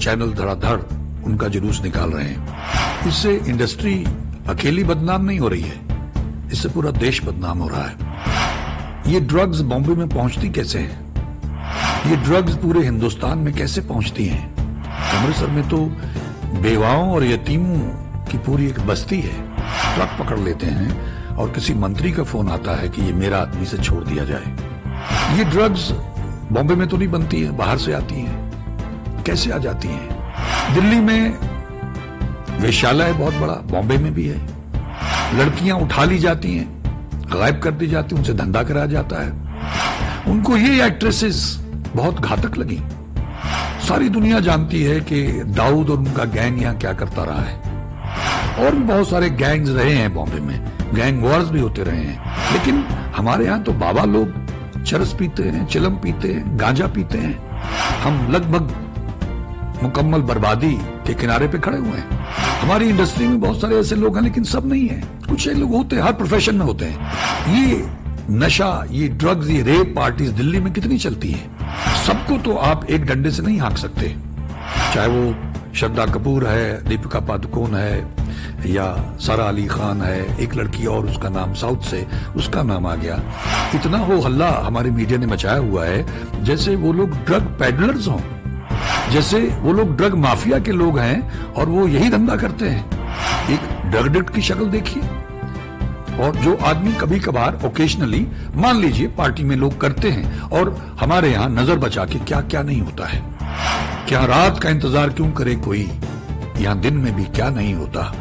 Channel धड़ाधड़ उनका जुलूस निकाल रहे हैं। इससे इंडस्ट्री अकेली बदनाम नहीं हो रही है, इससे पूरा देश बदनाम हो रहा है। ये ड्रग्स बॉम्बे में पहुंचती कैसे हैं? ये ड्रग्स पूरे हिंदुस्तान में कैसे पहुंचती हैं? अमृतसर में तो बेवाओं और यतीमों की पूरी एक बस्ती है। ट्रक पकड़ लेते हैं और किसी मंत्री का फोन आता है कि ये मेरा आदमी से छोड़ दिया जाए। ये ड्रग्स बॉम्बे में तो नहीं बनती है, बाहर से आती हैं। कैसे आ जाती हैं? दिल्ली में वेश्यालय बहुत बड़ा, बॉम्बे में भी है। लड़कियां उठा ली जाती हैं, गायब कर दी जाती हैं, उनसे धंधा कराया जाता है। उनको ये एक्ट्रेसेस बहुत घातक लगी। सारी दुनिया जानती है कि दाऊद और उनका गैंग यहां क्या करता रहा है। और भी बहुत सारे गैंग्स रहे हैं बॉम्बे में, गैंग वॉर्स भी होते रहे हैं। लेकिन हमारे यहां तो बाबा लोग चरस पीते हैं, चिलम पीते हैं, गांजा पीते हैं। हम लगभग मुकम्मल बर्बादी के किनारे पे खड़े हुए हैं। हमारी इंडस्ट्री में बहुत सारे ऐसे लोग हैं, लेकिन सब नहीं है, कुछ लोग होते हैं, हर प्रोफेशन में होते हैं। ये नशा, ये ड्रग्स, ये रेप पार्टीज दिल्ली में कितनी चलती है। सबको तो आप एक डंडे से नहीं हाँक सकते, चाहे वो श्रद्धा कपूर है, दीपिका पादुकोण है, या सारा अली खान है, एक लड़की और उसका नाम साउथ से, उसका नाम आ गया। इतना हो हल्ला हमारे मीडिया ने मचाया हुआ है जैसे वो लोग ड्रग पैडलर्स हों, जैसे वो लोग ड्रग माफिया के लोग हैं और वो यही धंधा करते हैं। एक ड्रग एडिक्ट की शक्ल देखिए। और जो आदमी कभी कभार ओकेजनली, मान लीजिए पार्टी में लोग करते हैं, और हमारे यहाँ नजर बचा के क्या क्या नहीं होता है। क्या रात का इंतजार क्यों करे कोई, यहाँ दिन में भी क्या नहीं होता।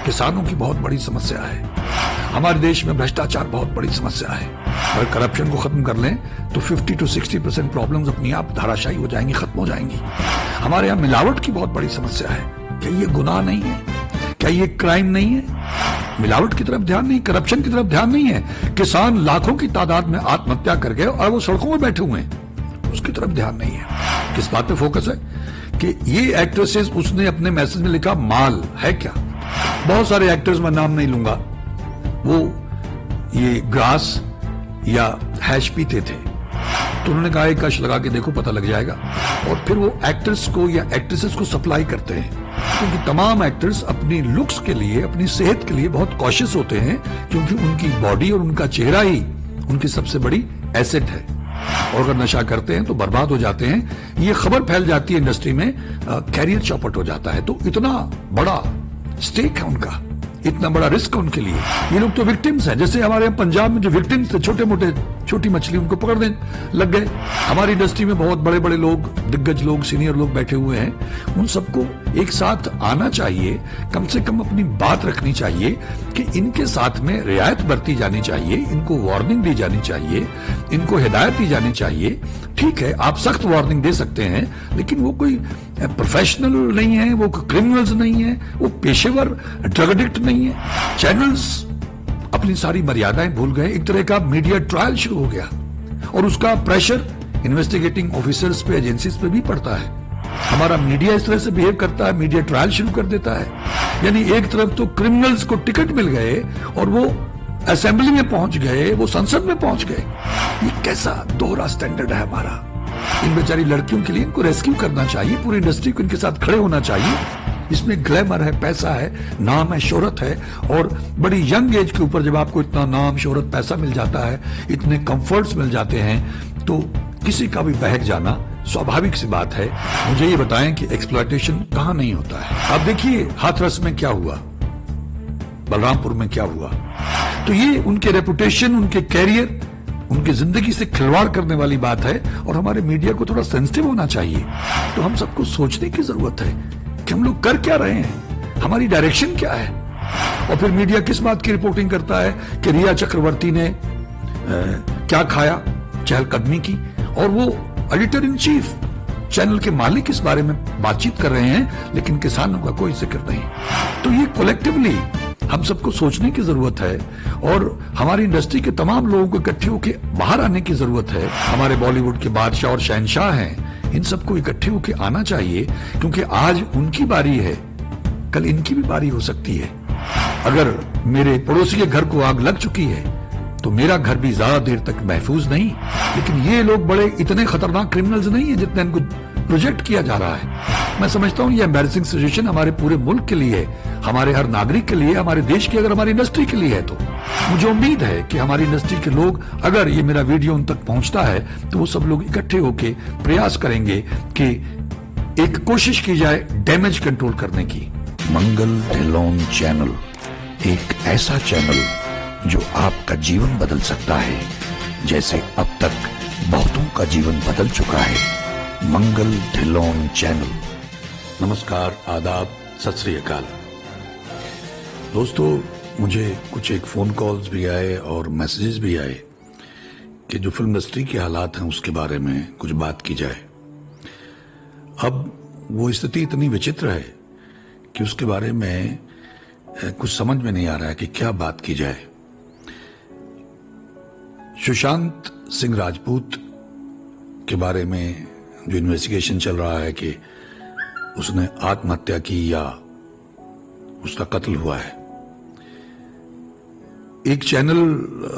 किसानों की बहुत बड़ी समस्या है। हमारे देश में भ्रष्टाचार बहुत बड़ी समस्या है। अगर करप्शन को खत्म कर लें तो 50 to 60% प्रॉब्लम्स अपनी आप धाराशायी हो जाएंगी, खत्म हो जाएंगी। हमारे यहाँ मिलावट की बहुत बड़ी समस्या है। क्या ये गुनाह नहीं है? क्या ये क्राइम नहीं है? मिलावट की तरफ ध्यान नहीं, करप्शन की तरफ ध्यान नहीं है। किसान लाखों की तादाद में आत्महत्या कर गए और वो सड़कों में बैठे हुए हैं, उसकी तरफ ध्यान नहीं है। किस बात पे फोकस है कि ये एक्ट्रेसेस, उसने अपने मैसेज में लिखा माल है क्या। बहुत सारे एक्टर्स, मैं नाम नहीं लूंगा, वो ये ग्रास या हैश पीते थे, तो उन्होंने कहा एक कश लगा के देखो, पता लग जाएगा। और फिर वो एक्टर्स को या एक्ट्रेसेस को सप्लाई करते हैं, क्योंकि तमाम एक्टर्स अपनी लुक्स के लिए, अपनी सेहत के लिए बहुत कॉशियस होते हैं, क्योंकि उनकी बॉडी और उनका चेहरा ही उनकी सबसे बड़ी एसेट है। और अगर नशा करते हैं तो बर्बाद हो जाते हैं। ये खबर फैल जाती है इंडस्ट्री में, कैरियर चौपट हो जाता है। तो इतना बड़ा स्टेक है उनका, इतना बड़ा रिस्क है उनके लिए। ये लोग तो विक्टिम्स हैं। जैसे हमारे यहाँ पंजाब में जो विक्टिम्स थे, छोटे मोटे, छोटी मछली, उनको पकड़ने लग गए। हमारी इंडस्ट्री में बहुत बड़े बड़े लोग, दिग्गज लोग, सीनियर लोग बैठे हुए हैं। उन सबको एक साथ आना चाहिए, कम से कम अपनी बात रखनी चाहिए कि इनके साथ में रियायत बरती जानी चाहिए, इनको वार्निंग दी जानी चाहिए, इनको हिदायत दी जानी चाहिए। ठीक है, आप सख्त वार्निंग दे सकते हैं, लेकिन वो कोई प्रोफेशनल नहीं है, वो क्रिमिनल्स नहीं है, वो पेशेवर ड्रग एडिक्ट नहीं है। चैनल्स अपनी सारी मर्यादाएं भूल गए। एक तरह का मीडिया ट्रायल शुरू हो गया और उसका प्रेशर इन्वेस्टिगेटिंग ऑफिसर्स पे, एजेंसीज पे भी पड़ता है। हमारा मीडिया इस तरह से बिहेव करता है, मीडिया ट्रायल शुरू कर देता है। यानी एक तरफ तो क्रिमिनल्स को टिकट मिल गए और वो असेंबली में पहुंच गए, वो संसद में पहुंच गए। ये कैसा दोहरा स्टैंडर्ड है हमारा। इन बेचारी लड़कियों के लिए इनको रेस्क्यू करना चाहिए, पूरी इंडस्ट्री को इनके साथ खड़े होना चाहिए। इसमें ग्लैमर है, पैसा है, नाम है, शोहरत है। और बड़ी यंग एज के ऊपर जब आपको इतना नाम, शोहरत, पैसा मिल जाता है, इतने कंफर्ट्स मिल जाते हैं, तो किसी का भी बहक जाना स्वाभाविक सी बात है। मुझे ये बताएं कि एक्सप्लॉयटेशन कहां नहीं होता है। अब देखिए हाथरस में क्या हुआ, बलरामपुर में क्या हुआ। तो ये उनके रेपुटेशन, उनके कैरियर, उनकी जिंदगी से खिलवाड़ करने वाली बात है। और हमारे मीडिया को थोड़ा सेंसिटिव होना चाहिए। तो हम सबको सोचने की जरूरत है कि हम लोग कर क्या रहे हैं, हमारी डायरेक्शन क्या है। और फिर मीडिया किस बात की रिपोर्टिंग करता है कि रिया चक्रवर्ती ने क्या खाया, चहलकदमी की, और वो एडिटर इन चीफ, चैनल के मालिक इस बारे में बातचीत कर रहे हैं, लेकिन किसानों का कोई जिक्र नहीं। तो ये कलेक्टिवली हम सबको सोचने की जरूरत है और हमारी इंडस्ट्री के तमाम लोगों को इकट्ठे होकर बाहर आने की जरूरत है। हमारे बॉलीवुड के बादशाह और शहंशाह हैं, इन सबको इकट्ठे होकर आना चाहिए, क्योंकि आज उनकी बारी है, कल इनकी भी बारी हो सकती है। अगर मेरे पड़ोसी के घर को आग लग चुकी है तो मेरा घर भी ज्यादा देर तक महफूज नहीं। लेकिन ये लोग बड़े इतने खतरनाक क्रिमिनल्स नहीं है जितने इनको प्रोजेक्ट किया जा रहा है। मैं समझता हूं ये एम्बैरेसिंग सिचुएशन हमारे पूरे मुल्क के लिए, हमारे हर नागरिक के लिए, हमारे देश की, अगर हमारी इंडस्ट्री के लिए है तो मुझे उम्मीद है कि हमारी इंडस्ट्री के लोग, अगर ये मेरा वीडियो उन तक पहुंचता है तो वो सब लोग इकट्ठे होकर प्रयास करेंगे कि एक कोशिश की जाए डैमेज कंट्रोल करने की। मंगल ढिल्लोन चैनल एक ऐसा चैनल जो आपका जीवन बदल सकता है, जैसे अब तक बहुतों का जीवन बदल चुका है। मंगल ढिल्लोन चैनल। नमस्कार, आदाब, सत श्री अकाल। दोस्तों, मुझे कुछ एक फोन कॉल्स भी आए और मैसेजेस भी आए कि जो फिल्म इंडस्ट्री के हालात हैं उसके बारे में कुछ बात की जाए। अब वो स्थिति इतनी विचित्र है कि उसके बारे में कुछ समझ में नहीं आ रहा है कि क्या बात की जाए। सुशांत सिंह राजपूत के बारे में जो इन्वेस्टिगेशन चल रहा है कि उसने आत्महत्या की या उसका कत्ल हुआ है। एक चैनल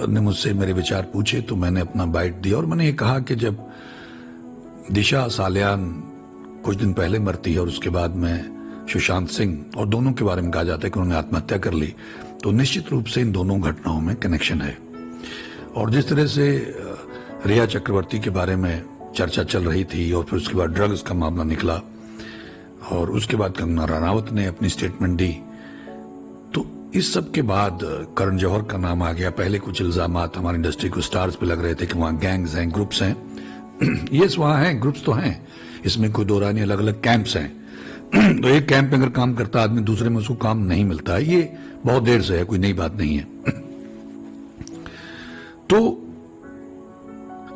ने मुझसे मेरे विचार पूछे तो मैंने अपना बाइट दिया और मैंने ये कहा कि जब दिशा सालियान कुछ दिन पहले मरती है और उसके बाद में सुशांत सिंह, और दोनों के बारे में कहा जाता है कि उन्होंने आत्महत्या कर ली, तो निश्चित रूप से इन दोनों घटनाओं में कनेक्शन है। और जिस तरह से रिया चक्रवर्ती के बारे में चर्चा चल रही थी और फिर उसके बाद ड्रग्स का मामला निकला और उसके बाद कंगना रनावत ने अपनी स्टेटमेंट दी, तो इस सब के बाद करण जौहर का नाम आ गया। पहले कुछ इल्जामात हमारी इंडस्ट्री को स्टार्स पे लग रहे थे कि वहां गैंग्स हैं, ग्रुप्स हैं। यस, वहां हैं, ग्रुप्स तो हैं, इसमें कोई दो राय नहीं, अलग अलग कैंप्स हैं। तो एक कैंप में अगर काम करता आदमी, दूसरे में उसको काम नहीं मिलता है, ये बहुत देर से है, कोई नई बात नहीं है। तो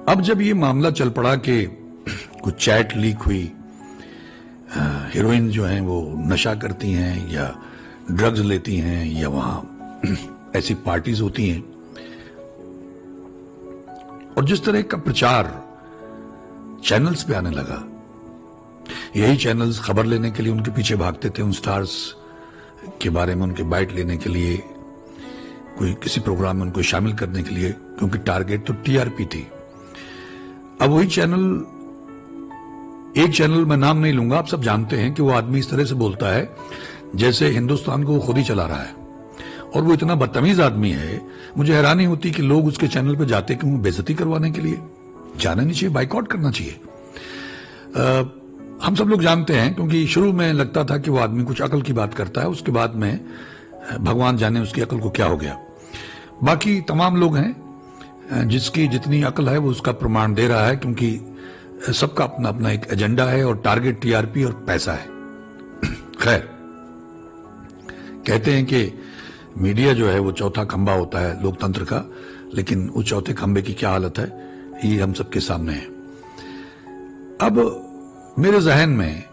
अब जब ये मामला चल पड़ा कि कुछ चैट लीक हुई, हीरोइन जो हैं वो नशा करती हैं या ड्रग्स लेती हैं या वहां ऐसी पार्टीज होती हैं, और जिस तरह का प्रचार चैनल्स पे आने लगा, यही चैनल्स खबर लेने के लिए उनके पीछे भागते थे, उन स्टार्स के बारे में उनके बाइट लेने के लिए, कोई किसी प्रोग्राम में उनको शामिल करने के लिए, क्योंकि टारगेट तो टीआरपी थी। अब वही चैनल, एक चैनल मैं नाम नहीं लूंगा, आप सब जानते हैं कि वो आदमी इस तरह से बोलता है जैसे हिंदुस्तान को वो खुद ही चला रहा है, और वो इतना बदतमीज आदमी है, मुझे हैरानी होती कि लोग उसके चैनल पे जाते क्यों, बेइज्जती करवाने के लिए। जाना नहीं चाहिए, बाइकआउट करना चाहिए। हम सब लोग जानते हैं, क्योंकि शुरू में लगता था कि वो आदमी कुछ अकल की बात करता है, उसके बाद में भगवान जाने उसकी अकल को क्या हो गया। बाकी तमाम लोग हैं, जिसकी जितनी अकल है वो उसका प्रमाण दे रहा है, क्योंकि सबका अपना अपना एक एजेंडा है और टारगेट टीआरपी और पैसा है। खैर, कहते हैं कि मीडिया जो है वो चौथा खंबा होता है लोकतंत्र का, लेकिन उस चौथे खंबे की क्या हालत है ये हम सबके सामने है। अब मेरे जहन में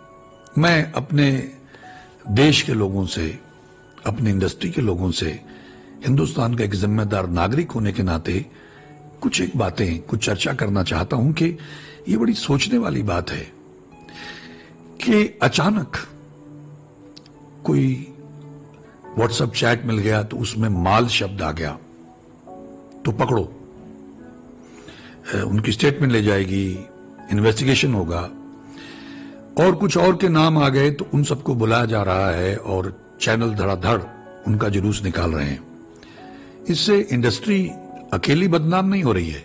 मैं अपने देश के लोगों से, अपनी इंडस्ट्री के लोगों से, हिंदुस्तान का एक जिम्मेदार नागरिक होने के नाते कुछ एक बातें, कुछ चर्चा करना चाहता हूं कि ये बड़ी सोचने वाली बात है कि अचानक कोई व्हाट्सएप चैट मिल गया तो उसमें माल शब्द आ गया तो पकड़ो, उनकी स्टेटमेंट ले जाएगी, इन्वेस्टिगेशन होगा, और कुछ और के नाम आ गए तो उन सबको बुलाया जा रहा है और चैनल धड़ाधड़ उनका जुलूस निकाल रहे हैं। इससे इंडस्ट्री अकेली बदनाम नहीं हो रही है,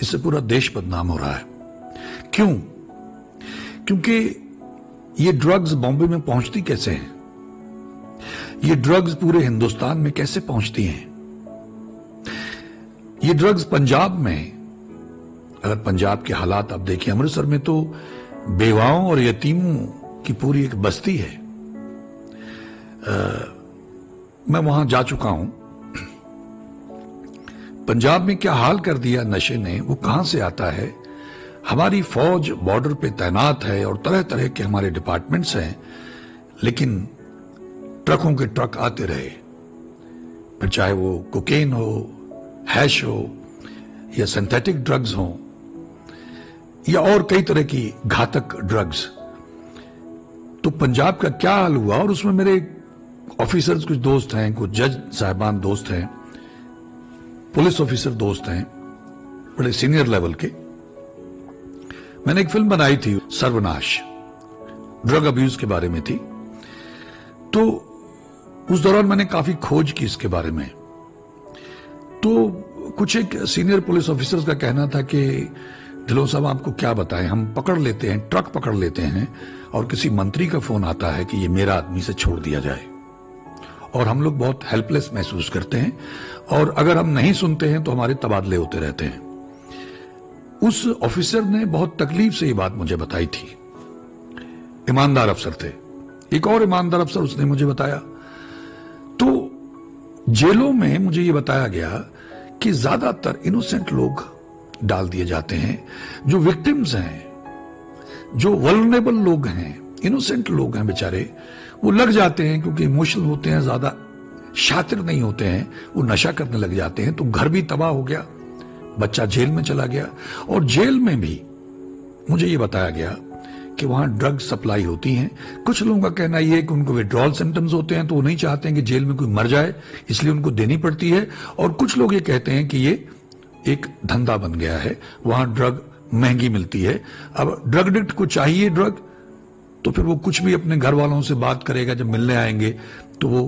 इससे पूरा देश बदनाम हो रहा है। क्यों? क्योंकि ये ड्रग्स बॉम्बे में पहुंचती कैसे हैं? ये ड्रग्स पूरे हिंदुस्तान में कैसे पहुंचती हैं? ये ड्रग्स पंजाब में, अगर पंजाब के हालात आप देखिए, अमृतसर में तो बेवाओं और यतीमों की पूरी एक बस्ती है। मैं वहां जा चुका हूं। पंजाब में क्या हाल कर दिया नशे ने, वो कहां से आता है? हमारी फौज बॉर्डर पे तैनात है और तरह तरह के हमारे डिपार्टमेंट्स हैं, लेकिन ट्रकों के ट्रक आते रहे, फिर चाहे वो कोकेन हो, हैश हो या सिंथेटिक ड्रग्स हो या और कई तरह की घातक ड्रग्स। तो पंजाब का क्या हाल हुआ? और उसमें मेरे ऑफिसर्स कुछ दोस्त हैं, कुछ जज साहबान दोस्त हैं, पुलिस ऑफिसर दोस्त हैं, बड़े सीनियर लेवल के। मैंने एक फिल्म बनाई थी सर्वनाश, ड्रग अब्यूज के बारे में थी। तो उस दौरान मैंने काफी खोज की इसके बारे में। तो कुछ एक सीनियर पुलिस ऑफिसर्स का कहना था कि ढिल्लों साहब आपको क्या बताएं, हम पकड़ लेते हैं, ट्रक पकड़ लेते हैं और किसी मंत्री का फोन आता है कि ये मेरा आदमी से छोड़ दिया जाए, और हम लोग बहुत हेल्पलेस महसूस करते हैं, और अगर हम नहीं सुनते हैं तो हमारे तबादले होते रहते हैं। उस ऑफिसर ने बहुत तकलीफ से ये बात मुझे बताई थी। ईमानदार अफसर थे। एक और ईमानदार अफसर, उसने मुझे बताया, तो जेलों में मुझे ये बताया गया कि ज्यादातर इनोसेंट लोग डाल दिए जाते हैं, जो विक्टिम्स हैं, जो वल्नरेबल लोग हैं, इनोसेंट लोग हैं बेचारे, वो लग जाते हैं क्योंकि इमोशनल होते हैं, ज्यादा शातिर नहीं होते हैं, वो नशा करने लग जाते हैं। तो घर भी तबाह हो गया, बच्चा जेल में चला गया, और जेल में भी मुझे ये बताया गया कि वहां ड्रग सप्लाई होती हैं। कुछ लोगों का कहना यह है कि उनको विड्रॉल सिम्टम्स होते हैं, तो वो नहीं चाहते हैं कि जेल में कोई मर जाए, इसलिए उनको देनी पड़ती है। और कुछ लोग ये कहते हैं कि ये एक धंधा बन गया है, वहां ड्रग महंगी मिलती है। अब ड्रग एडिक्ट को चाहिए ड्रग, तो फिर वो कुछ भी अपने घर वालों से बात करेगा, जब मिलने आएंगे तो वो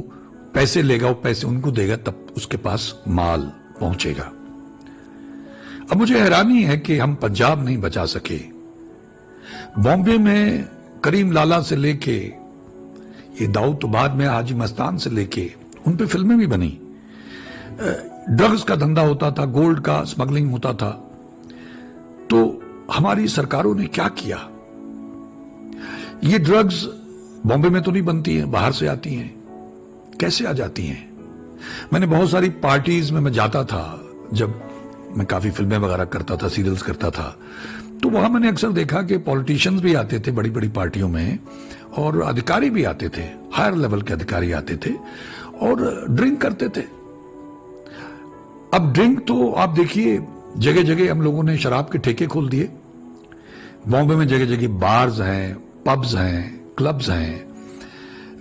पैसे लेगा, वो पैसे उनको देगा, तब उसके पास माल पहुंचेगा। अब मुझे हैरानी है कि हम पंजाब नहीं बचा सके। बॉम्बे में करीम लाला से लेके ये दाऊद, तो बाद में हाजी मस्तान से लेके उन पे फिल्में भी बनी। ड्रग्स का धंधा होता था, गोल्ड का स्मगलिंग होता था। तो हमारी सरकारों ने क्या किया? ये ड्रग्स बॉम्बे में तो नहीं बनती हैं, बाहर से आती हैं। कैसे आ जाती हैं? मैंने बहुत सारी पार्टीज में मैं जाता था, जब मैं काफी फिल्में वगैरह करता था, सीरियल्स करता था, तो वहां मैंने अक्सर देखा कि पॉलिटिशियंस भी आते थे बड़ी बड़ी पार्टियों में, और अधिकारी भी आते थे, हायर लेवल के अधिकारी आते थे और ड्रिंक करते थे। अब ड्रिंक तो आप देखिए, जगह जगह हम लोगों ने शराब के ठेके खोल दिए। बॉम्बे में जगह जगह बार्स हैं, पब्स हैं, क्लब्स हैं,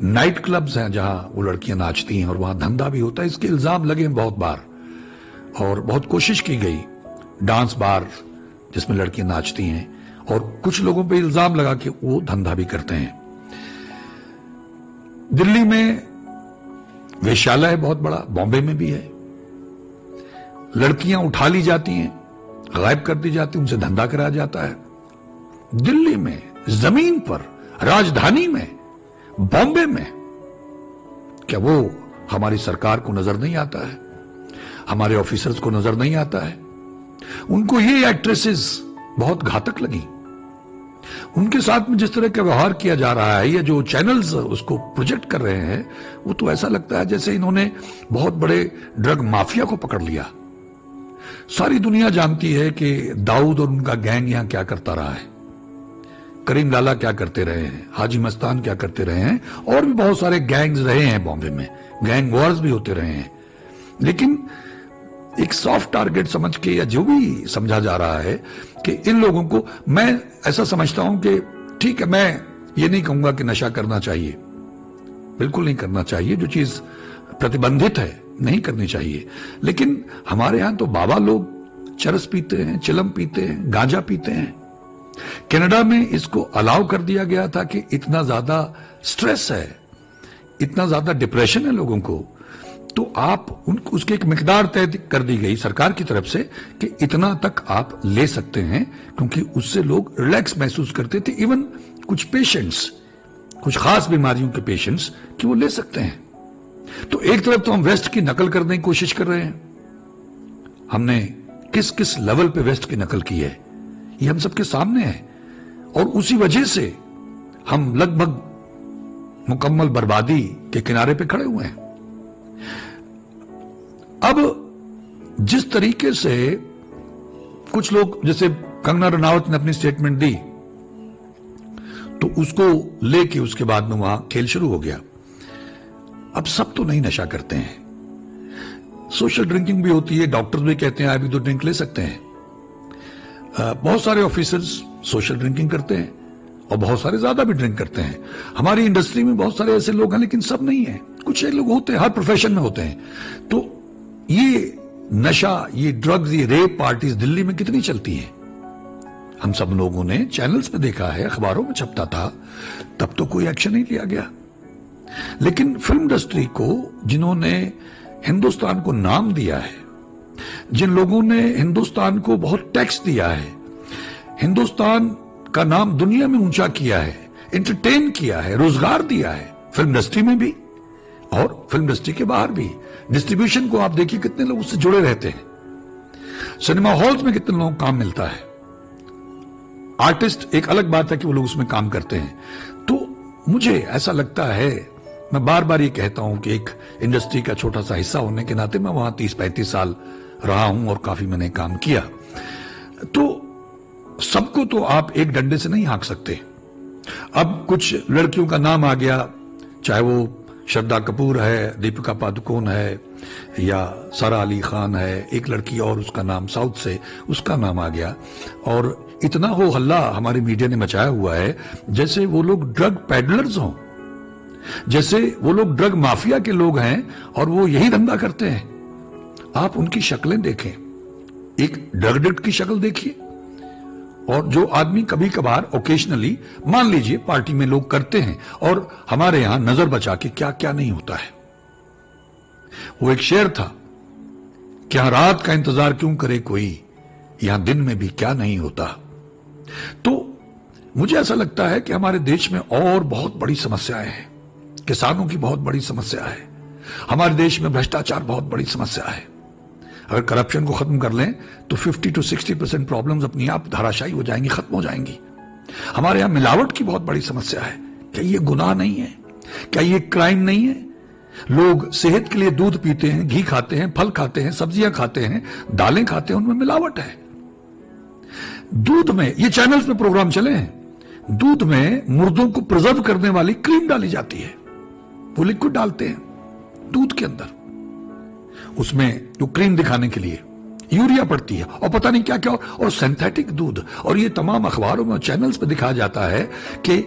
नाइट क्लब्स हैं, जहां वो लड़कियां नाचती हैं और वहां धंधा भी होता है। इसके इल्जाम लगे बहुत बार और बहुत कोशिश की गई। डांस बार जिसमें लड़कियां नाचती हैं, और कुछ लोगों पे इल्जाम लगा कि वो धंधा भी करते हैं। दिल्ली में वेश्यालय है बहुत बड़ा, बॉम्बे में भी है। लड़कियां उठा ली जाती हैं, गायब कर दी जाती, उनसे धंधा कराया जाता है। दिल्ली में, जमीन पर, राजधानी में, बॉम्बे में। क्या वो हमारी सरकार को नजर नहीं आता है? हमारे ऑफिसर्स को नजर नहीं आता है? उनको ये एक्ट्रेसेस बहुत घातक लगी। उनके साथ में जिस तरह का व्यवहार किया जा रहा है, या जो चैनल्स उसको प्रोजेक्ट कर रहे हैं, वो तो ऐसा लगता है जैसे इन्होंने बहुत बड़े ड्रग माफिया को पकड़ लिया। सारी दुनिया जानती है कि दाऊद और उनका गैंग यहां क्या करता रहा है, करीम लाला क्या करते रहे हैं, हाजी मस्तान क्या करते रहे हैं, और भी बहुत सारे गैंग्स रहे हैं बॉम्बे में, गैंग वॉर्स भी होते रहे हैं। लेकिन एक सॉफ्ट टारगेट समझ के, या जो भी समझा जा रहा है कि इन लोगों को, मैं ऐसा समझता हूं कि ठीक है, मैं ये नहीं कहूंगा कि नशा करना चाहिए, बिल्कुल नहीं करना चाहिए, जो चीज प्रतिबंधित है नहीं करनी चाहिए। लेकिन हमारे यहां तो बाबा लोग चरस पीते हैं, चिलम पीते हैं, गांजा पीते हैं। कनाडा में इसको अलाउ कर दिया गया था कि इतना ज्यादा स्ट्रेस है, इतना ज्यादा डिप्रेशन है लोगों को, तो आप उसकी एक मिकदार तय कर दी गई सरकार की तरफ से कि इतना तक आप ले सकते हैं, क्योंकि उससे लोग रिलैक्स महसूस करते थे। इवन कुछ पेशेंट्स, कुछ खास बीमारियों के पेशेंट्स, कि वो ले सकते हैं। तो एक तरफ तो हम वेस्ट की नकल करने की कोशिश कर रहे हैं। हमने किस किस लेवल पे वेस्ट की नकल की है, ये हम सबके सामने है, और उसी वजह से हम लगभग मुकम्मल बर्बादी के किनारे पे खड़े हुए हैं। अब जिस तरीके से कुछ लोग, जैसे कंगना रनावत ने अपनी स्टेटमेंट दी, तो उसको लेके उसके बाद में वहां खेल शुरू हो गया। अब सब तो नहीं नशा करते हैं, सोशल ड्रिंकिंग भी होती है। डॉक्टर्स भी कहते हैं आप भी तो ड्रिंक ले सकते हैं। बहुत सारे ऑफिसर्स सोशल ड्रिंकिंग करते हैं और बहुत सारे ज्यादा भी ड्रिंक करते हैं। हमारी इंडस्ट्री में बहुत सारे ऐसे लोग हैं, लेकिन सब नहीं है, कुछ एक लोग होते हैं, हर प्रोफेशन में होते हैं। तो ये नशा, ये ड्रग्स, ये रेप पार्टीज दिल्ली में कितनी चलती हैं? हम सब लोगों ने चैनल्स पे देखा है, अखबारों में छपता था, तब तो कोई एक्शन नहीं लिया गया। लेकिन फिल्म इंडस्ट्री को जिन्होंने हिंदुस्तान को नाम दिया है, जिन लोगों ने हिंदुस्तान को बहुत टैक्स दिया है, हिंदुस्तान का नाम दुनिया में ऊंचा किया है, एंटरटेन किया है, रोजगार दिया है, फिल्म इंडस्ट्री में भी और फिल्म इंडस्ट्री के बाहर भी। डिस्ट्रीब्यूशन को आप देखिए, कितने लोग उससे जुड़े रहते हैं। सिनेमा हॉल्स में कितने लोगों को काम मिलता है। आर्टिस्ट, एक अलग बात है कि वो लोग उसमें काम करते हैं। तो मुझे ऐसा लगता है, मैं बार बार ये कहता हूं कि एक इंडस्ट्री का छोटा सा हिस्सा होने के नाते मैं वहां 30-35 साल रहा हूं और काफी मैंने काम किया। तो सबको तो आप एक डंडे से नहीं हाँक सकते। अब कुछ लड़कियों का नाम आ गया, चाहे वो श्रद्धा कपूर है, दीपिका पादुकोण है, या सारा अली खान है, एक लड़की और उसका नाम साउथ से, उसका नाम आ गया। और इतना हो हल्ला हमारे मीडिया ने मचाया हुआ है जैसे वो लोग ड्रग पैडलर्स हों, जैसे वो लोग ड्रग माफिया के लोग हैं और वो यही धंधा करते हैं। आप उनकी शक्लें देखें, एक ड्रग एडिक्ट की शक्ल देखिए, और जो आदमी कभी कभार ओकेशनली, मान लीजिए पार्टी में लोग करते हैं, और हमारे यहां नजर बचा के क्या क्या नहीं होता है। वो एक शेर था, क्या रात का इंतजार क्यों करे कोई, यहां दिन में भी क्या नहीं होता। तो मुझे ऐसा लगता है कि हमारे देश में और बहुत बड़ी समस्याएं हैं। किसानों की बहुत बड़ी समस्या है, हमारे देश में भ्रष्टाचार बहुत बड़ी समस्या है। अगर करप्शन को खत्म कर लें तो 50 to 60% प्रॉब्लम्स अपनी आप धाराशायी हो जाएंगी, खत्म हो जाएंगी। हमारे यहां मिलावट की बहुत बड़ी समस्या है। क्या ये गुनाह नहीं है? क्या ये क्राइम नहीं है? लोग सेहत के लिए दूध पीते हैं, घी खाते हैं, फल खाते हैं, सब्जियां खाते हैं, दालें खाते हैं, उनमें मिलावट है। दूध में, ये चैनल्स पे प्रोग्राम चले हैं, दूध में मुर्दों को प्रिजर्व करने वाली क्रीम डाली जाती है। वो लिक्विड डालते हैं दूध के अंदर, उसमें जो क्रीम दिखाने के लिए यूरिया पड़ती है और पता नहीं क्या क्या, और सिंथेटिक दूध। और ये तमाम अखबारों में और चैनल्स पे दिखाया जाता है कि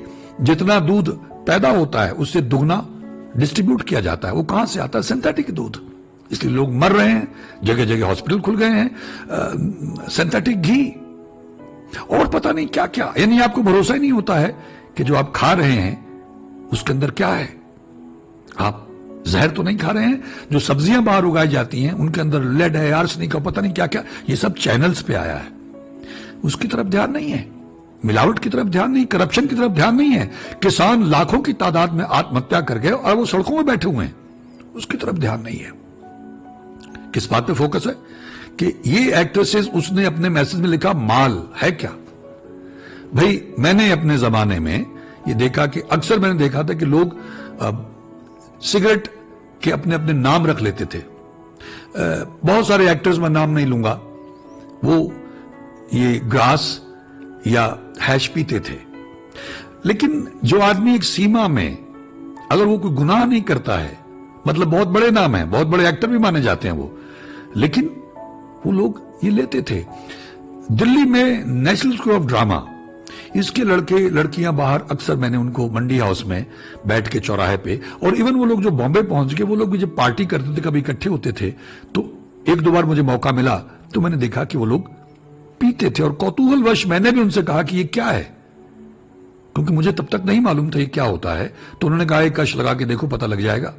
जितना दूध पैदा होता है उससे दुगना डिस्ट्रीब्यूट किया जाता है। वो कहां से आता है? सिंथेटिक दूध। इसलिए लोग मर रहे हैं, जगह जगह हॉस्पिटल खुल गए हैं। सिंथेटिक घी और पता नहीं क्या क्या, यानी आपको भरोसा ही नहीं होता है कि जो आप खा रहे हैं उसके अंदर क्या है। आप जहर तो नहीं खा रहे हैं। जो सब्जियां बाहर उगाई जाती हैं उनके अंदर लेड है, आर्सेनिक है, पता नहीं क्या क्या, ये सब चैनल्स पे आया है। उसकी तरफ ध्यान नहीं है, मिलावट की तरफ ध्यान नहीं, करप्शन की तरफ ध्यान नहीं है। किसान लाखों की तादाद में आत्महत्या कर गए और वो सड़कों में बैठे हुए हैं, उसकी तरफ ध्यान नहीं है। किस बात पे फोकस है कि ये एक्ट्रेसेस, उसने अपने मैसेज में लिखा माल है क्या। भाई मैंने अपने जमाने में ये देखा कि अक्सर मैंने देखा था कि लोग सिगरेट के अपने अपने नाम रख लेते थे। बहुत सारे एक्टर्स, मैं नाम नहीं लूंगा, वो ये ग्रास या हैश पीते थे। लेकिन जो आदमी एक सीमा में, अगर वो कोई गुनाह नहीं करता है, मतलब बहुत बड़े नाम है, बहुत बड़े एक्टर भी माने जाते हैं वो, लेकिन वो लोग ये लेते थे। दिल्ली में नेशनल स्कूल ऑफ ड्रामा, इसके लड़के लड़कियां बाहर, अक्सर मैंने उनको मंडी हाउस में बैठ के चौराहे पे, और इवन वो लोग जो बॉम्बे पहुंच गए, वो लोग भी जब पार्टी करते थे, कभी इकट्ठे होते थे, तो एक दो बार मुझे मौका मिला तो मैंने देखा कि वो लोग पीते थे। और कौतूहलवश मैंने भी उनसे कहा कि ये क्या है, क्योंकि मुझे तब तक नहीं मालूम था ये क्या होता है। तो उन्होंने कहा एक कश लगा के देखो, पता लग जाएगा।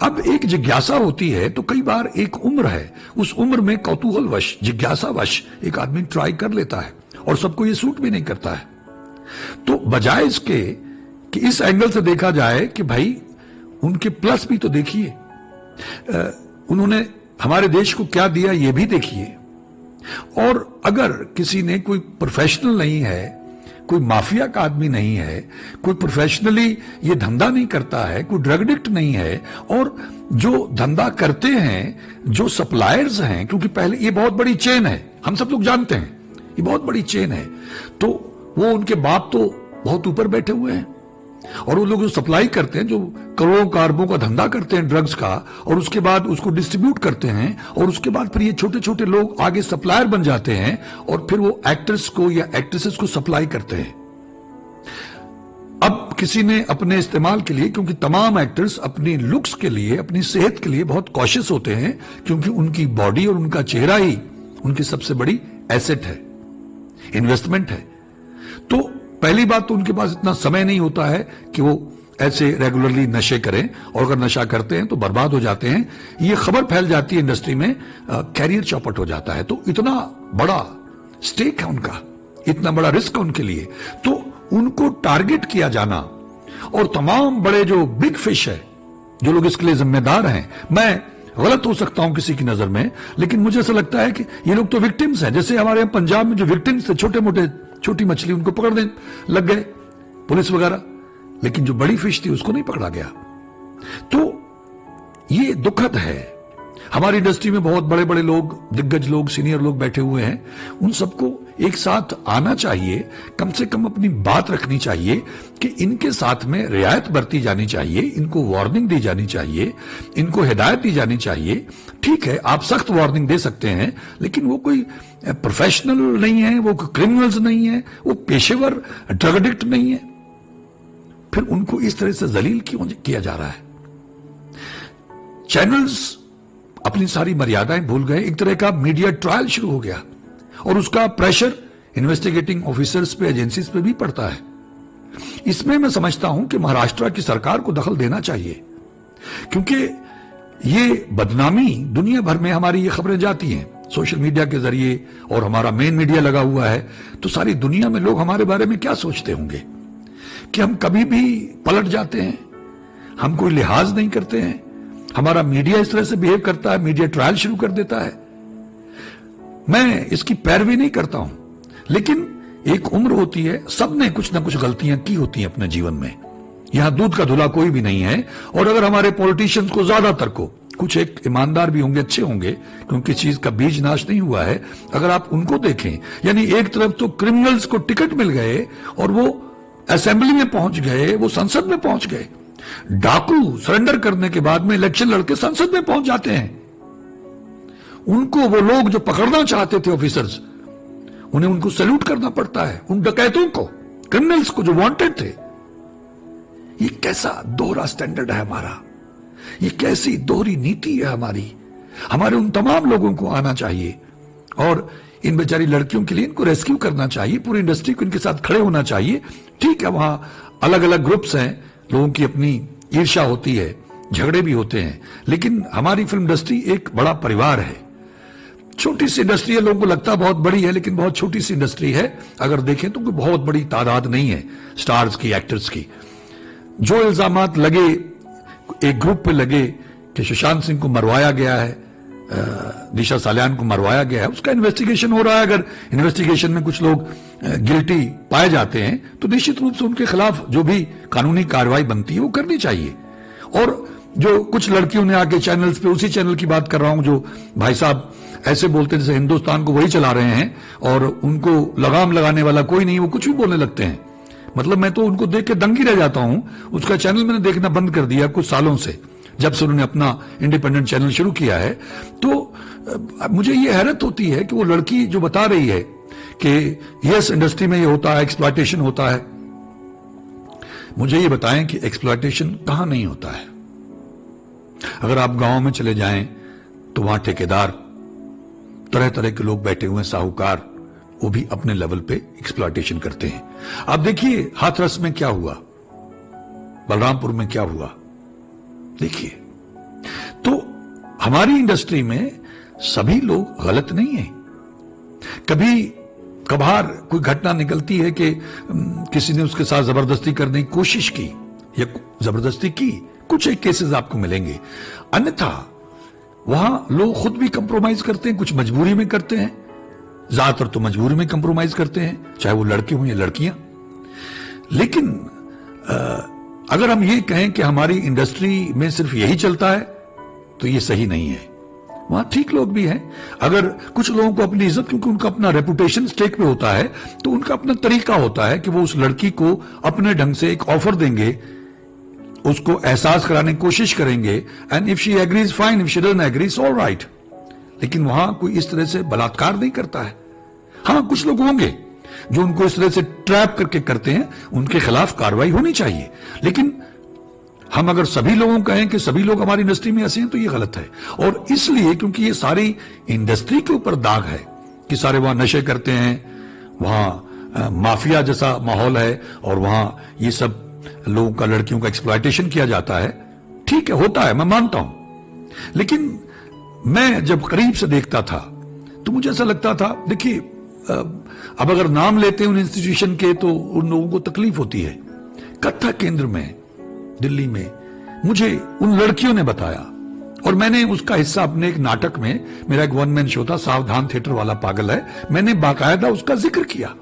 अब एक जिज्ञासा होती है, तो कई बार एक उम्र है, उस उम्र में कौतूहलवश, जिज्ञासावश एक आदमी ट्राई कर लेता है, और सबको ये सूट भी नहीं करता है। तो बजाय इसके कि इस एंगल से देखा जाए कि भाई उनके प्लस भी तो देखिए, उन्होंने हमारे देश को क्या दिया ये भी देखिए। और अगर किसी ने, कोई प्रोफेशनल नहीं है, कोई माफिया का आदमी नहीं है, कोई प्रोफेशनली ये धंधा नहीं करता है, कोई ड्रग एडिक्ट नहीं है, और जो धंधा करते हैं, जो सप्लायर्स हैं, क्योंकि पहले ये बहुत बड़ी चेन है, हम सब लोग जानते हैं ये बहुत बड़ी चेन है, तो वो उनके बाप तो बहुत ऊपर बैठे हुए हैं, और वो लोग जो सप्लाई करते हैं, जो करोड़ों अरबों का धंधा करते हैं ड्रग्स का, और उसके बाद उसको डिस्ट्रीब्यूट करते हैं, और उसके बाद फिर ये छोटे छोटे लोग आगे सप्लायर बन जाते हैं, और फिर वो एक्टर्स को या एक्ट्रेसेस को सप्लाई करते हैं। अब किसी ने अपने इस्तेमाल के लिए, क्योंकि तमाम एक्टर्स अपनी लुक्स के लिए, अपनी सेहत के लिए बहुत कॉशियस होते हैं, क्योंकि उनकी बॉडी और उनका चेहरा ही उनकी सबसे बड़ी एसेट है। इन्वेस्टमेंट है। तो पहली बात तो उनके पास इतना समय नहीं होता है कि वो ऐसे रेगुलरली नशे करें, और अगर नशा करते हैं तो बर्बाद हो जाते हैं। ये खबर फैल जाती है इंडस्ट्री में, कैरियर चौपट हो जाता है। तो इतना बड़ा स्टेक है उनका, इतना बड़ा रिस्क है उनके लिए, तो उनको टारगेट किया जाना, और तमाम बड़े जो बिग फिश है, जो लोग इसके लिए जिम्मेदार हैं, मैं गलत हो सकता हूं किसी की नजर में, लेकिन मुझे ऐसा लगता है कि ये लोग तो विक्टिम्स हैं। जैसे हमारे यहाँ पंजाब में जो विक्टिम्स थे, छोटे मोटे छोटी मछली, उनको पकड़ने लग गए पुलिस वगैरह, लेकिन जो बड़ी फिश थी उसको नहीं पकड़ा गया। तो ये दुखद है। हमारी इंडस्ट्री में बहुत बड़े बड़े लोग, दिग्गज लोग, सीनियर लोग बैठे हुए हैं, उन सबको एक साथ आना चाहिए, कम से कम अपनी बात रखनी चाहिए कि इनके साथ में रियायत बरती जानी चाहिए, इनको वार्निंग दी जानी चाहिए, इनको हिदायत दी जानी चाहिए। ठीक है, आप सख्त वार्निंग दे सकते हैं, लेकिन वो कोई प्रोफेशनल नहीं है, वो क्रिमिनल्स नहीं है, वो पेशेवर ड्रग एडिक्ट नहीं है, फिर उनको इस तरह से जलील क्यों किया जा रहा है? चैनल्स अपनी सारी मर्यादाएं भूल गए, एक तरह का मीडिया ट्रायल शुरू हो गया, और उसका प्रेशर इन्वेस्टिगेटिंग ऑफिसर्स पे, एजेंसीज पे भी पड़ता है। इसमें मैं समझता हूं कि महाराष्ट्र की सरकार को दखल देना चाहिए, क्योंकि ये बदनामी दुनिया भर में हमारी ये खबरें जाती हैं सोशल मीडिया के जरिए, और हमारा मेन मीडिया लगा हुआ है, तो सारी दुनिया में लोग हमारे बारे में क्या सोचते होंगे कि हम कभी भी पलट जाते हैं, हम कोई लिहाज नहीं करते हैं, हमारा मीडिया इस तरह से बिहेव करता है, मीडिया ट्रायल शुरू कर देता है। मैं इसकी पैरवी नहीं करता हूं, लेकिन एक उम्र होती है, सबने कुछ ना कुछ गलतियां की होती हैं अपने जीवन में। यहां दूध का धुला कोई भी नहीं है, और अगर हमारे पॉलिटिशियंस को, ज्यादातर को, कुछ एक ईमानदार भी होंगे, अच्छे होंगे, क्योंकि चीज का बीज नाश नहीं हुआ है, अगर आप उनको देखें, यानी एक तरफ तो क्रिमिनल्स को टिकट मिल गए और वो असेंबली में पहुंच गए, वो संसद में पहुंच गए। डाकू सरेंडर करने के बाद में इलेक्शन लड़के संसद में पहुंच जाते हैं। उनको, वो लोग जो पकड़ना चाहते थे ऑफिसर्स, उन्हें उनको सैल्यूट करना पड़ता है, उन डकैतों को, क्रिमिनल्स को जो वांटेड थे। ये कैसा दोहरा स्टैंडर्ड है हमारा, ये कैसी दोहरी नीति है हमारी। हमारे उन तमाम लोगों को आना चाहिए, और इन बेचारी लड़कियों के लिए इनको रेस्क्यू करना चाहिए, पूरी इंडस्ट्री को इनके साथ खड़े होना चाहिए। ठीक है, वहां अलग अलग ग्रुप्स हैं, लोगों की अपनी ईर्ष्या होती है, झगड़े भी होते हैं, लेकिन हमारी फिल्म इंडस्ट्री एक बड़ा परिवार है। छोटी सी इंडस्ट्री है, लोगों को लगता बहुत बड़ी है, लेकिन बहुत छोटी सी इंडस्ट्री है। अगर देखें तो कोई बहुत बड़ी तादाद नहीं है स्टार्स की, एक्टर्स की। जो इल्जामात लगे, एक ग्रुप पे लगे कि सुशांत सिंह को मरवाया गया है, दिशा सालियान को मरवाया गया है, उसका इन्वेस्टिगेशन हो रहा है। अगर इन्वेस्टिगेशन में कुछ लोग गिल्टी पाए जाते हैं तो निश्चित रूप से उनके खिलाफ जो भी कानूनी कार्रवाई बनती है वो करनी चाहिए। और जो कुछ लड़कियों ने आके चैनल्स पे, उसी चैनल की बात कर रहा हूं जो भाई साहब ऐसे बोलते हैं जैसे हिंदुस्तान को वही चला रहे हैं, और उनको लगाम लगाने वाला कोई नहीं, वो कुछ भी बोलने लगते हैं। मतलब मैं तो उनको देख के दंगी रह जाता हूं। उसका चैनल मैंने देखना बंद कर दिया कुछ सालों से, जब से उन्होंने अपना इंडिपेंडेंट चैनल शुरू किया है। तो मुझे ये हैरत होती है कि वो लड़की जो बता रही है कि यस इंडस्ट्री में ये होता है, एक्सप्लॉयटेशन होता है। मुझे ये बताएं कि एक्सप्लॉयटेशन कहां नहीं होता है। अगर आप गांव में चले जाएं तो वहां ठेकेदार, तरह तरह के लोग बैठे हुए हैं, साहूकार, वो भी अपने लेवल पे एक्सप्लॉयटेशन करते हैं। आप देखिए हाथरस में क्या हुआ, बलरामपुर में क्या हुआ, देखिए। तो हमारी इंडस्ट्री में सभी लोग गलत नहीं है। कभी कभार कोई घटना निकलती है कि किसी ने उसके साथ जबरदस्ती करने की कोशिश की या जबरदस्ती की, कुछ एक केसेस आपको मिलेंगे। अन्यथा वहां लोग खुद भी कंप्रोमाइज करते हैं, कुछ मजबूरी में करते हैं, ज्यादातर तो मजबूरी में कंप्रोमाइज करते हैं, चाहे वो लड़के हों या लड़कियां। लेकिन अगर हम ये कहें कि हमारी इंडस्ट्री में सिर्फ यही चलता है तो ये सही नहीं है। वहां ठीक लोग भी हैं। अगर कुछ लोगों को अपनी इज्जत, क्योंकि उनका अपना रेपुटेशन स्टेक पे होता है, तो उनका अपना तरीका होता है कि वो उस लड़की को अपने ढंग से एक ऑफर देंगे, उसको एहसास कराने की कोशिश करेंगे, and if she agrees fine, if she doesn't agree all right. लेकिन वहां कोई इस तरह से बलात्कार नहीं करता है। हाँ, कुछ लोग होंगे जो उनको इस तरह से ट्रैप करके करते हैं, उनके खिलाफ कार्रवाई होनी चाहिए। लेकिन हम अगर सभी लोगों कहें कि सभी लोग हमारी इंडस्ट्री में ऐसे हैं तो ये गलत है। और इसलिए क्योंकि ये सारी इंडस्ट्री के ऊपर दाग है कि सारे वहां नशे करते हैं, वहां माफिया जैसा माहौल है और वहां ये सब लोगों का, लड़कियों का एक्सप्लॉयटेशन किया जाता है। ठीक है, होता है, मैं मानता हूं। लेकिन मैं जब करीब से देखता था तो मुझे ऐसा लगता था, देखिए अब अगर नाम लेते हैं उन इंस्टीट्यूशन के तो उन लोगों को तकलीफ होती है। कत्था केंद्र में दिल्ली में मुझे उन लड़कियों ने बताया, और मैंने उसका हिस्सा अपने एक नाटक में, मेरा एक वन मैन शो था सावधान थिएटर वाला पागल है, मैंने बाकायदा उसका जिक्र किया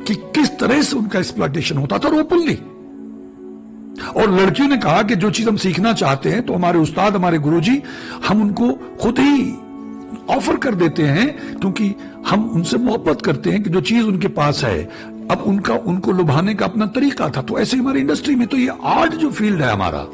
कि किस तरह से उनका एक्सप्लॉयटेशन होता था, और ओपनली। और लड़कियों ने कहा कि जो चीज हम सीखना चाहते हैं तो हमारे उस्ताद, हमारे गुरुजी, हम उनको खुद ही ऑफर कर देते हैं, क्योंकि हम उनसे मोहब्बत करते हैं कि जो चीज उनके पास है, अब उनको लुभाने का अपना तरीका था। तो ऐसे हमारी इंडस्ट्री में तो ये आर्ट जो फील्ड है हमारा,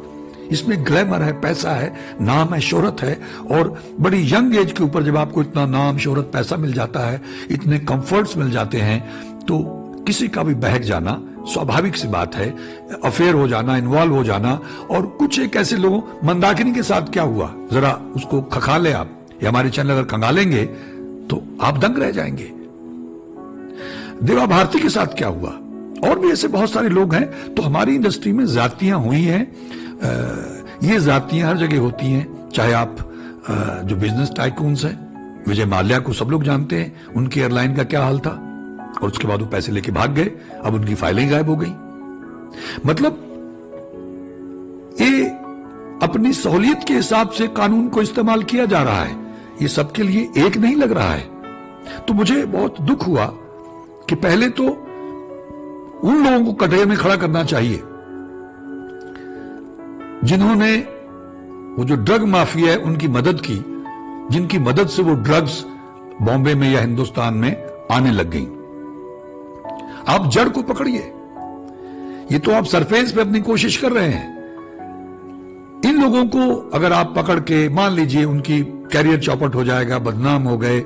इसमें ग्लैमर है, पैसा है, नाम है, शोहरत है, और बड़ी यंग एज के ऊपर जब आपको इतना नाम, शोहरत, पैसा मिल जाता है, इतने कंफर्ट्स मिल जाते हैं, तो किसी का भी बहक जाना स्वाभाविक सी बात है, अफेयर हो जाना, इन्वॉल्व हो जाना। और कुछ एक ऐसे लोगों, मंदाकिनी के साथ क्या हुआ, जरा उसको खंगाले आप, या हमारे चैनल अगर खंगालेंगे तो आप दंग रह जाएंगे। देवा भारती के साथ क्या हुआ, और भी ऐसे बहुत सारे लोग हैं। तो हमारी इंडस्ट्री में जातियां हुई हैं, ये जातियां हर जगह होती हैं। चाहे आप जो बिजनेस टाइकून्स हैं, विजय माल्या को सब लोग जानते हैं, उनकी एयरलाइन का क्या हाल था, और उसके बाद वो पैसे लेके भाग गए, अब उनकी फाइलें गायब हो गई। मतलब ये अपनी सहूलियत के हिसाब से कानून को इस्तेमाल किया जा रहा है, ये सबके लिए एक नहीं लग रहा है। तो मुझे बहुत दुख हुआ कि पहले तो उन लोगों को कटघरे में खड़ा करना चाहिए जिन्होंने वो जो ड्रग माफिया है उनकी मदद की, जिनकी मदद से वो ड्रग्स बॉम्बे में या हिंदुस्तान में आने लग गई। आप जड़ को पकड़िए, ये तो आप सरफेस पे अपनी कोशिश कर रहे हैं। इन लोगों को अगर आप पकड़ के, मान लीजिए उनकी कैरियर चौपट हो जाएगा, बदनाम हो गए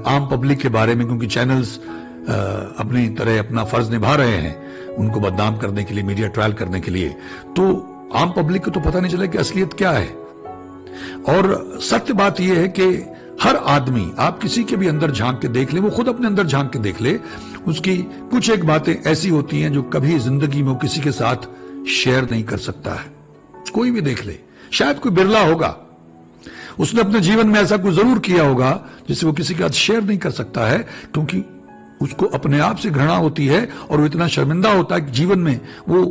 आम पब्लिक के बारे में, क्योंकि चैनल्स अपनी तरह अपना फर्ज निभा रहे हैं उनको बदनाम करने के लिए, मीडिया ट्रायल करने के लिए, तो आम पब्लिक को तो पता नहीं चले कि असलियत क्या है। और सत्य बात यह है कि हर आदमी, आप किसी के भी अंदर झांक के देख ले, वो खुद अपने अंदर झांक के देख ले, उसकी कुछ एक बातें ऐसी होती हैं जो कभी जिंदगी में वो किसी के साथ शेयर नहीं कर सकता है। कोई भी देख ले, शायद कोई बिरला होगा, उसने अपने जीवन में ऐसा कुछ जरूर किया होगा जिसे वो किसी के साथ शेयर नहीं कर सकता है, क्योंकि उसको अपने आप से घृणा होती है और वो इतना शर्मिंदा होता है कि जीवन में वो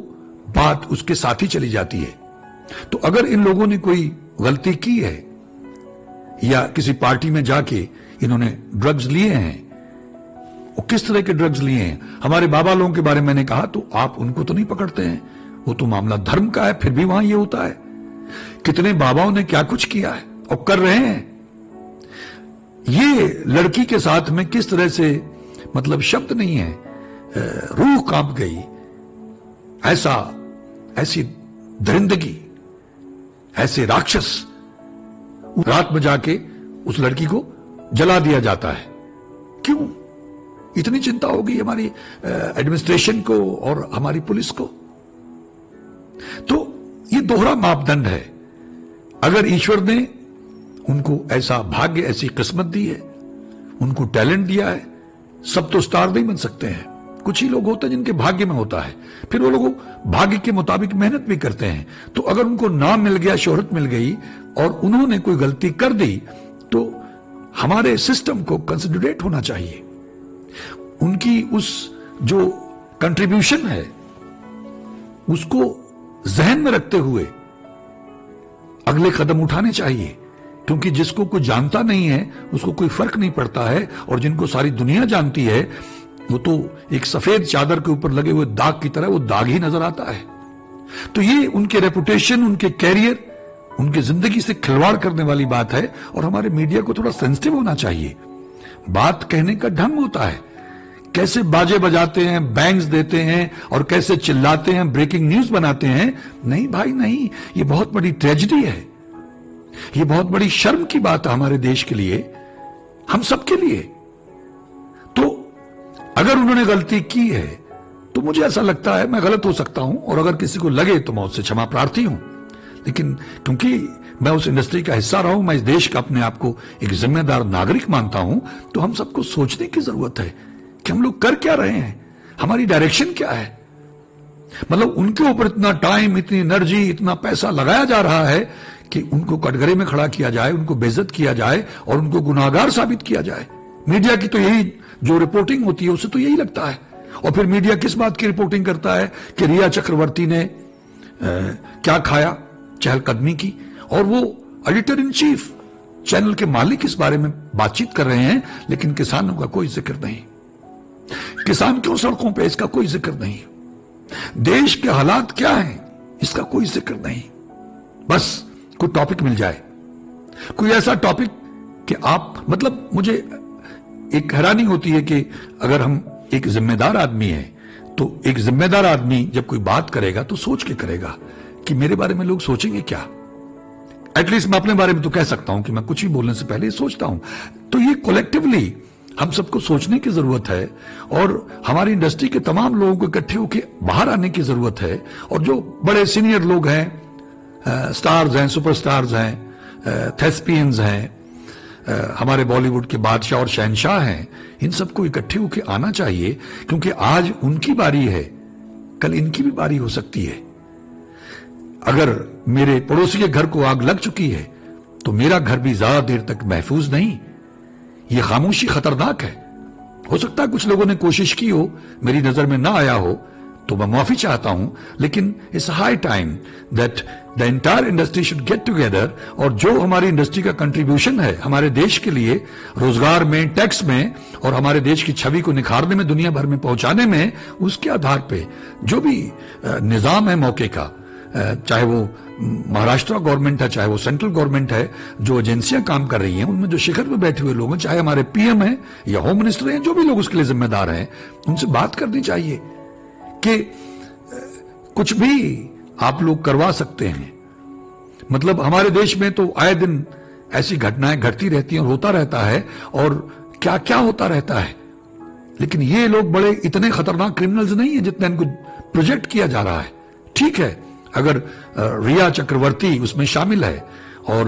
बात उसके साथ ही चली जाती है। तो अगर इन लोगों ने कोई गलती की है या किसी पार्टी में जाके इन्होंने ड्रग्स लिए हैं, वो किस तरह के ड्रग्स लिए हैं, हमारे बाबा लोगों के बारे में मैंने कहा, तो आप उनको तो नहीं पकड़ते हैं, वो तो मामला धर्म का है, फिर भी वहां ये होता है। कितने बाबाओं ने क्या कुछ किया है और कर रहे हैं। ये लड़की के साथ में किस तरह से, मतलब शब्द नहीं है, रूह कांप गई। ऐसी दरिंदगी, ऐसे राक्षस, रात में जाके उस लड़की को जला दिया जाता है। क्यों इतनी चिंता होगी हमारी एडमिनिस्ट्रेशन को और हमारी पुलिस को? तो ये दोहरा मापदंड है। अगर ईश्वर ने उनको ऐसा भाग्य, ऐसी किस्मत दी है, उनको टैलेंट दिया है, सब तो स्टार नहीं बन सकते हैं, कुछ ही लोग होते हैं जिनके भाग्य में होता है, फिर वो लोग भाग्य के मुताबिक मेहनत भी करते हैं। तो अगर उनको नाम मिल गया, शोहरत मिल गई और उन्होंने कोई गलती कर दी, तो हमारे सिस्टम को कंसिडरेट होना चाहिए, उनकी उस जो कंट्रीब्यूशन है उसको जहन में रखते हुए अगले कदम उठाने चाहिए। क्योंकि जिसको कोई जानता नहीं है उसको कोई फर्क नहीं पड़ता है, और जिनको सारी दुनिया जानती है वो तो एक सफेद चादर के ऊपर लगे हुए दाग की तरह वो दाग ही नजर आता है। तो ये उनके रेपुटेशन, उनके कैरियर, उनकी जिंदगी से खिलवाड़ करने वाली बात है। और हमारे मीडिया को थोड़ा सेंसिटिव होना चाहिए। बात कहने का ढंग होता है, कैसे बाजे बजाते हैं, बैंग्स देते हैं और कैसे चिल्लाते हैं, ब्रेकिंग न्यूज बनाते हैं। नहीं भाई नहीं, ये बहुत बड़ी ट्रेजेडी है, ये बहुत बड़ी शर्म की बात है हमारे देश के लिए, हम सबके लिए। तो अगर उन्होंने गलती की है तो मुझे ऐसा लगता है, मैं गलत हो सकता हूं, और अगर किसी को लगे तो मैं उससे क्षमा प्रार्थी हूं। लेकिन क्योंकि मैं उस इंडस्ट्री का हिस्सा रहा हूं, मैं इस देश का अपने आप को एक जिम्मेदार नागरिक मानता हूं, तो हम सबको सोचने की जरूरत है कि हम लोग कर क्या रहे हैं, हमारी डायरेक्शन क्या है। मतलब उनके ऊपर इतना टाइम, इतनी एनर्जी, इतना पैसा लगाया जा रहा है कि उनको कटघरे में खड़ा किया जाए, उनको बेइज्जत किया जाए और उनको गुनाहगार साबित किया जाए। मीडिया की तो यही जो रिपोर्टिंग होती है उससे तो यही लगता है। और फिर मीडिया किस बात की रिपोर्टिंग करता है कि रिया चक्रवर्ती ने क्या खाया, चहलकदमी की, और वो एडिटर इन चीफ, चैनल के मालिक इस बारे में बातचीत कर रहे हैं, लेकिन किसानों का कोई जिक्र नहीं। किसान क्यों सड़कों पे, इसका कोई जिक्र नहीं। देश के हालात क्या हैं, इसका कोई जिक्र नहीं। बस कोई टॉपिक मिल जाए, कोई ऐसा टॉपिक कि आप, मतलब मुझे एक हैरानी होती है कि अगर हम एक जिम्मेदार आदमी है तो एक जिम्मेदार आदमी जब कोई बात करेगा तो सोच के करेगा कि मेरे बारे में लोग सोचेंगे क्या। एटलीस्ट मैं अपने बारे में तो कह सकता हूं कि मैं कुछ ही बोलने से पहले सोचता हूं। तो ये कलेक्टिवली हम सबको सोचने की जरूरत है और हमारी इंडस्ट्री के तमाम लोगों को इकट्ठे होकर बाहर आने की जरूरत है। और जो बड़े सीनियर लोग हैं, स्टार्स हैं, सुपरस्टार्स हैं, थेस्पियंस हैं, हमारे बॉलीवुड के बादशाह और शहनशाह हैं, इन सबको इकट्ठे होकर आना चाहिए, क्योंकि आज उनकी बारी है, कल इनकी भी बारी हो सकती है। अगर मेरे पड़ोसी के घर को आग लग चुकी है तो मेरा घर भी ज्यादा देर तक महफूज नहीं। यह खामोशी खतरनाक है। हो सकता है कुछ लोगों ने कोशिश की हो, मेरी नजर में ना आया हो, तो मैं माफी चाहता हूं, लेकिन it's high time that the entire industry should get together. और जो हमारी इंडस्ट्री का कंट्रीब्यूशन है हमारे देश के लिए, रोजगार में, टैक्स में, और हमारे देश की छवि को निखारने में, दुनिया भर में पहुंचाने में, उसके आधार पे जो भी निजाम है मौके का, चाहे वो महाराष्ट्र गवर्नमेंट है, चाहे वो सेंट्रल गवर्नमेंट है, जो एजेंसियां काम कर रही हैं, उनमें जो शिखर पे बैठे हुए लोग हैं, चाहे हमारे पीएम हैं या होम मिनिस्टर हैं, जो भी लोग उसके लिए जिम्मेदार हैं, उनसे बात करनी चाहिए कि कुछ भी आप लोग करवा सकते हैं। मतलब हमारे देश में तो आए दिन ऐसी घटनाएं घटती रहती हैं और होता रहता है, और क्या क्या होता रहता है। लेकिन ये लोग बड़े इतने खतरनाक क्रिमिनल्स नहीं है जितना इनको प्रोजेक्ट किया जा रहा है। ठीक है, अगर रिया चक्रवर्ती उसमें शामिल है और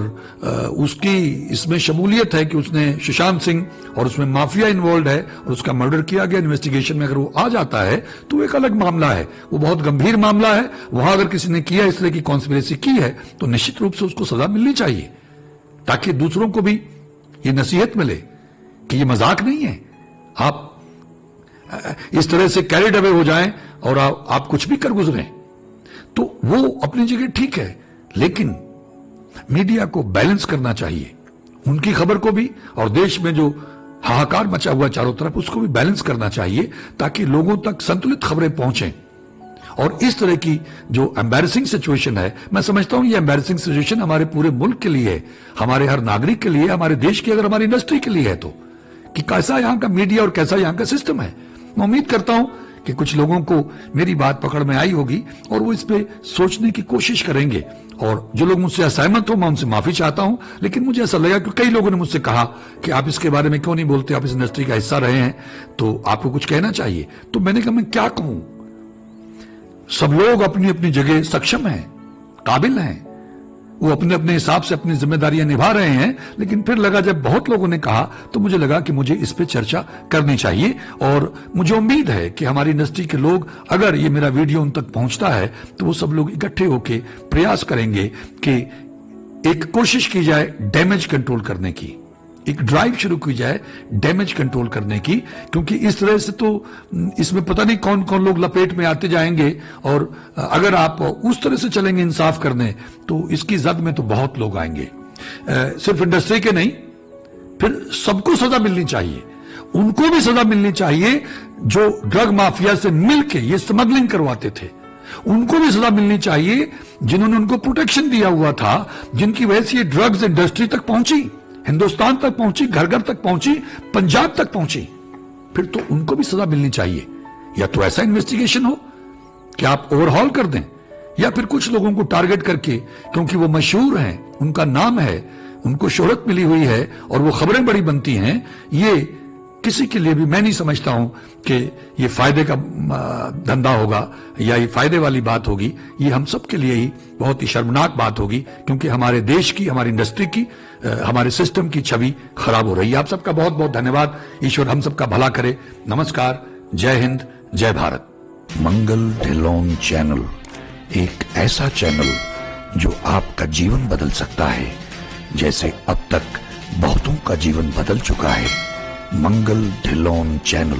उसकी इसमें शमूलियत है कि उसने सुशांत सिंह, और उसमें माफिया इन्वॉल्व है और उसका मर्डर किया गया, इन्वेस्टिगेशन में अगर वो आ जाता है तो एक अलग मामला है, वो बहुत गंभीर मामला है। वहां अगर किसी ने किया, इस तरह की कॉन्स्पिरेसी की है, तो निश्चित रूप से उसको सजा मिलनी चाहिए, ताकि दूसरों को भी ये नसीहत मिले कि ये मजाक नहीं है। आप इस तरह से कैरिड अवे हो जाएं और आप कुछ भी कर गुजरें, तो वो अपनी जगह ठीक है, लेकिन मीडिया को बैलेंस करना चाहिए, उनकी खबर को भी, और देश में जो हाहाकार मचा हुआ चारों तरफ उसको भी बैलेंस करना चाहिए, ताकि लोगों तक संतुलित खबरें पहुंचें। और इस तरह की जो एम्बैरेसिंग सिचुएशन है, मैं समझता हूं ये एम्बैरेसिंग सिचुएशन हमारे पूरे मुल्क के लिए है, हमारे हर नागरिक के लिए, हमारे देश की, अगर हमारी इंडस्ट्री के लिए है तो, कि कैसा यहां का मीडिया और कैसा यहां का सिस्टम है। मैं उम्मीद करता हूं कि कुछ लोगों को मेरी बात पकड़ में आई होगी और वो इस पे सोचने की कोशिश करेंगे। और जो लोग मुझसे असहमत हो, मैं उनसे माफी चाहता हूं, लेकिन मुझे ऐसा लगा कि कई लोगों ने मुझसे कहा कि आप इसके बारे में क्यों नहीं बोलते, आप इस इंडस्ट्री का हिस्सा रहे हैं तो आपको कुछ कहना चाहिए। तो मैंने कहा मैं क्या कहूं, सब लोग अपनी अपनी जगह सक्षम हैं, काबिल हैं, वो अपने अपने हिसाब से अपनी जिम्मेदारियां निभा रहे हैं। लेकिन फिर लगा, जब बहुत लोगों ने कहा तो मुझे लगा कि मुझे इस पे चर्चा करनी चाहिए। और मुझे उम्मीद है कि हमारी इंडस्ट्री के लोग, अगर ये मेरा वीडियो उन तक पहुंचता है तो वो सब लोग इकट्ठे होकर प्रयास करेंगे कि एक कोशिश की जाए डैमेज कंट्रोल करने की, एक ड्राइव शुरू की जाए डैमेज कंट्रोल करने की, क्योंकि इस तरह से तो इसमें पता नहीं कौन कौन लोग लपेट में आते जाएंगे। और अगर आप उस तरह से चलेंगे इंसाफ करने, तो इसकी जद में तो बहुत लोग आएंगे, सिर्फ इंडस्ट्री के नहीं, फिर सबको सजा मिलनी चाहिए। उनको भी सजा मिलनी चाहिए जो ड्रग माफिया से मिलके ये स्मगलिंग करवाते थे, उनको भी सजा मिलनी चाहिए जिन्होंने उनको प्रोटेक्शन दिया हुआ था, जिनकी वजह से ये ड्रग्स इंडस्ट्री तक पहुंची, हिंदुस्तान तक पहुंची, घर घर तक पहुंची, पंजाब तक पहुंची। फिर तो उनको भी सजा मिलनी चाहिए। या तो ऐसा इन्वेस्टिगेशन हो कि आप ओवरहॉल कर दें, या फिर कुछ लोगों को टारगेट करके, क्योंकि वो मशहूर हैं, उनका नाम है, उनको शोहरत मिली हुई है और वो खबरें बड़ी बनती हैं, ये किसी के लिए भी मैं नहीं समझता हूं कि ये फायदे का धंधा होगा या ये फायदे वाली बात होगी। ये हम सब के लिए ही बहुत ही शर्मनाक बात होगी, क्योंकि हमारे देश की, हमारी इंडस्ट्री की, हमारे सिस्टम की छवि खराब हो रही है। आप सबका बहुत बहुत धन्यवाद। ईश्वर हम सबका भला करे। नमस्कार, जय हिंद, जय भारत। मंगल ढिल्लोन चैनल एक ऐसा चैनल जो आपका जीवन बदल सकता है, जैसे अब तक बहुतों का जीवन बदल चुका है। मंगल ढिल्लोन चैनल